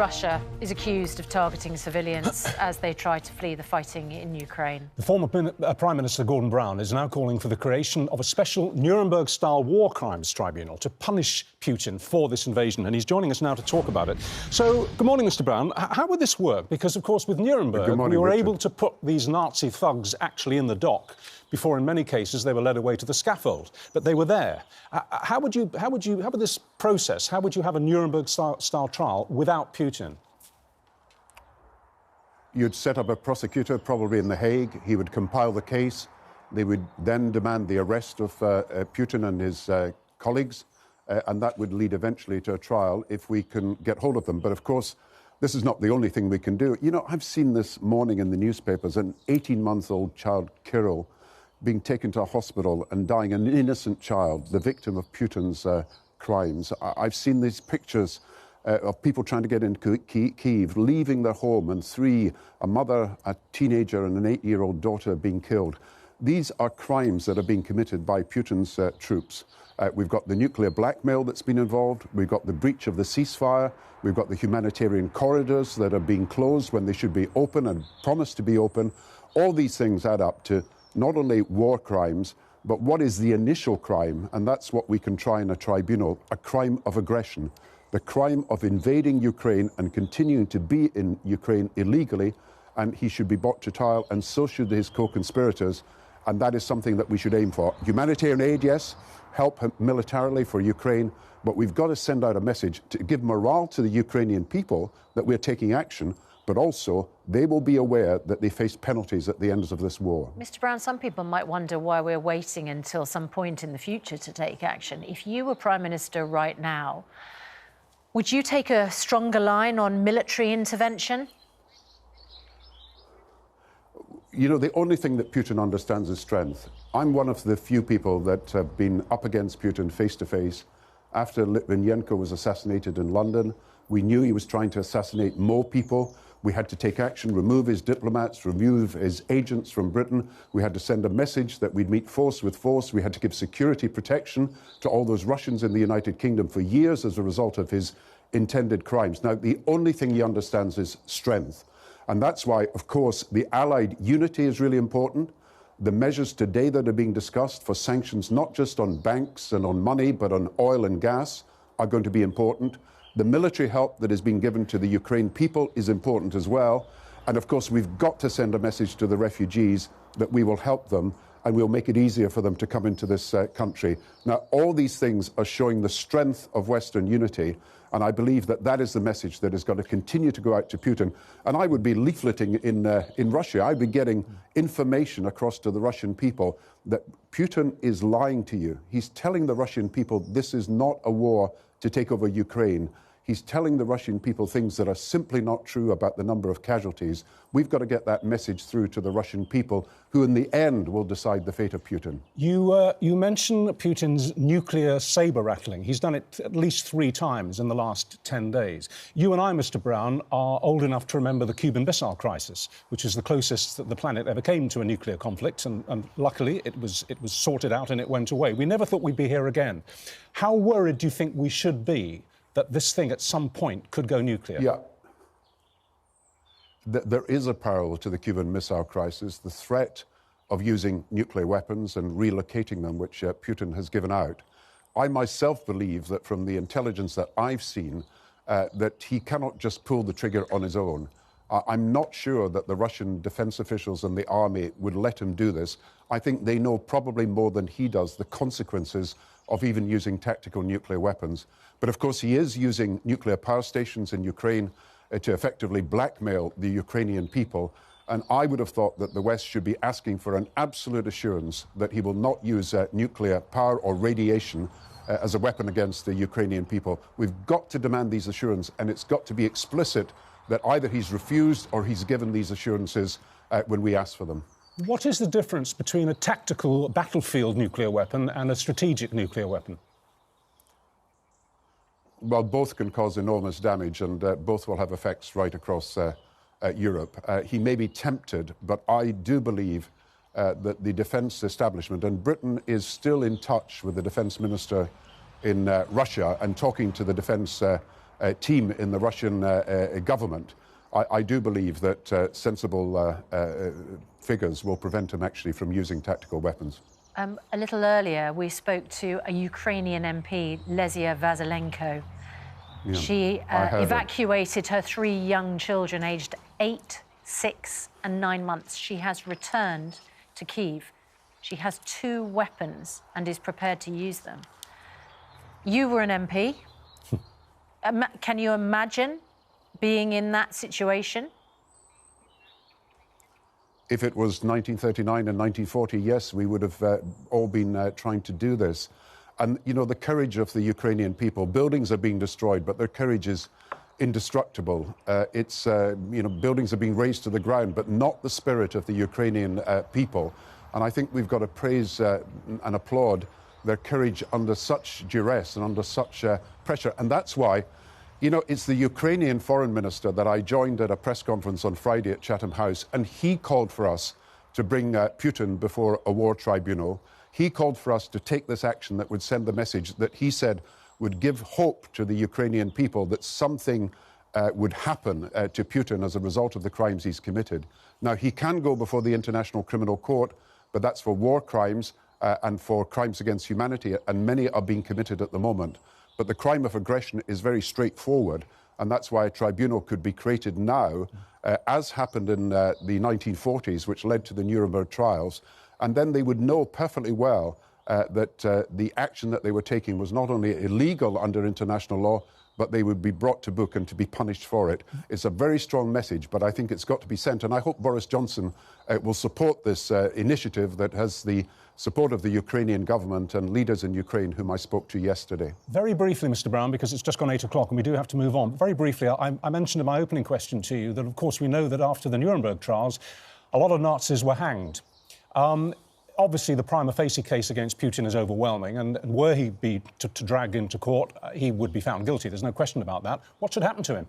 Russia is accused of targeting civilians as they try to flee the fighting in Ukraine. The former Prime Minister Gordon Brown is now calling for the creation of a special Nuremberg-style war crimes tribunal to punish Putin for this invasion, and he's joining us now to talk about it. So, good morning, Mr. Brown. How would this work? Because, of course, with Nuremberg, we were able to put these Nazi thugs actually in the dock before, in many cases, they were led away to the scaffold. But they were there. How would this process, how would you have a Nuremberg-style trial without Putin? You'd set up a prosecutor, probably in The Hague. He would compile the case. They would then demand the arrest of Putin and his colleagues, and that would lead eventually to a trial if we can get hold of them. But, of course, this is not the only thing we can do. You know, I've seen this morning in the newspapers an 18-month-old child, Kirill, being taken to a hospital and dying, an innocent child, the victim of Putin's crimes. I've seen these pictures of people trying to get into Kyiv, leaving their home, and a mother, a teenager and an 8-year-old daughter being killed. These are crimes that are being committed by Putin's troops. We've got the nuclear blackmail that's been involved. We've got the breach of the ceasefire. We've got the humanitarian corridors that are being closed when they should be open and promised to be open. All these things add up to not only war crimes, but what is the initial crime? And that's what we can try in a tribunal, a crime of aggression, the crime of invading Ukraine and continuing to be in Ukraine illegally. And he should be brought to trial, and so should his co-conspirators. And that is something that we should aim for. Humanitarian aid, yes, help militarily for Ukraine, but we've got to send out a message to give morale to the Ukrainian people that we're taking action, but also they will be aware that they face penalties at the end of this war. Mr. Brown, some people might wonder why we're waiting until some point in the future to take action. If you were Prime Minister right now, would you take a stronger line on military intervention? You know, the only thing that Putin understands is strength. I'm one of the few people that have been up against Putin face-to-face. After Litvinenko was assassinated in London, we knew he was trying to assassinate more people. We had to take action, remove his diplomats, remove his agents from Britain. We had to send a message that we'd meet force with force. We had to give security protection to all those Russians in the United Kingdom for years as a result of his intended crimes. Now, the only thing he understands is strength. And that's why, of course, the Allied unity is really important. The measures today that are being discussed for sanctions, not just on banks and on money, but on oil and gas, are going to be important. The military help that is being given to the Ukraine people is important as well. And of course, we've got to send a message to the refugees that we will help them and we'll make it easier for them to come into this country. Now, all these things are showing the strength of Western unity. And I believe that that is the message that is going to continue to go out to Putin. And I would be leafleting in Russia. I'd be getting information across to the Russian people that Putin is lying to you. He's telling the Russian people this is not a war to take over Ukraine. He's telling the Russian people things that are simply not true about the number of casualties. We've got to get that message through to the Russian people, who in the end will decide the fate of Putin. You mention Putin's nuclear saber rattling. He's done it at least 3 times in the last 10 days. You and I, Mr. Brown, are old enough to remember the Cuban Missile Crisis, which is the closest that the planet ever came to a nuclear conflict, and luckily it was sorted out and it went away. We never thought we'd be here again. How worried do you think we should be that this thing at some point could go nuclear? Yeah. There is a parallel to the Cuban Missile Crisis, the threat of using nuclear weapons and relocating them, which Putin has given out. I myself believe that from the intelligence that I've seen, that he cannot just pull the trigger on his own. I'm not sure that the Russian defense officials and the army would let him do this. I think they know probably more than he does the consequences of even using tactical nuclear weapons. But of course, he is using nuclear power stations in Ukraine to effectively blackmail the Ukrainian people. And I would have thought that the West should be asking for an absolute assurance that he will not use nuclear power or radiation as a weapon against the Ukrainian people. We've got to demand these assurances, and it's got to be explicit that either he's refused or he's given these assurances when we ask for them. What is the difference between a tactical battlefield nuclear weapon and a strategic nuclear weapon? Well, both can cause enormous damage, and both will have effects right across Europe. He may be tempted, but I do believe that the defence establishment, and Britain is still in touch with the defence minister in Russia and talking to the defence team in the Russian government, I do believe that sensible figures will prevent him actually from using tactical weapons. A little earlier, we spoke to a Ukrainian MP, Lesia Vasylenko. Yeah, she evacuated her 3 young children aged 8, 6 and 9 months. She has returned to Kyiv. She has 2 weapons and is prepared to use them. You were an MP. Can you imagine being in that situation? If it was 1939 and 1940, yes, we would have all been trying to do this. And, you know, the courage of the Ukrainian people, buildings are being destroyed, but their courage is indestructible. You know, buildings are being razed to the ground, but not the spirit of the Ukrainian people. And I think we've got to praise and applaud their courage under such duress and under such pressure. And that's why, you know, it's the Ukrainian foreign minister that I joined at a press conference on Friday at Chatham House, and he called for us to bring Putin before a war tribunal. He called for us to take this action that would send the message that he said would give hope to the Ukrainian people that something would happen to Putin as a result of the crimes he's committed. Now, he can go before the International Criminal Court, but that's for war crimes and for crimes against humanity, and many are being committed at the moment. But the crime of aggression is very straightforward, and that's why a tribunal could be created now, as happened in the 1940s, which led to the Nuremberg trials. And then they would know perfectly well that the action that they were taking was not only illegal under international law, but they would be brought to book and to be punished for it. It's a very strong message, but I think it's got to be sent. And I hope Boris Johnson will support this initiative that has the support of the Ukrainian government and leaders in Ukraine whom I spoke to yesterday. Very briefly, Mr. Brown, because it's just gone 8 o'clock and we do have to move on. Very briefly, I mentioned in my opening question to you that, of course, we know that after the Nuremberg trials, a lot of Nazis were hanged. Obviously, the prima facie case against Putin is overwhelming, and were he be to drag into court, he would be found guilty. There's no question about that. What should happen to him?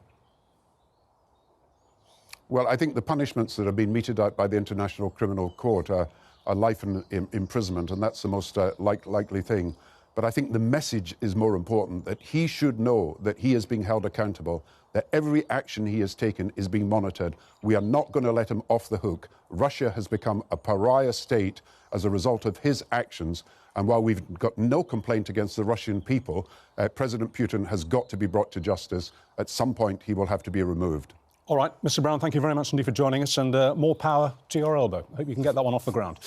Well, I think the punishments that have been meted out by the International Criminal Court are life imprisonment, and that's the most likely thing. But I think the message is more important, that he should know that he is being held accountable, that every action he has taken is being monitored. We are not going to let him off the hook. Russia has become a pariah state as a result of his actions. And while we've got no complaint against the Russian people, President Putin has got to be brought to justice. At some point, he will have to be removed. All right, Mr. Brown, thank you very much indeed for joining us, and more power to your elbow. I hope you can get that one off the ground.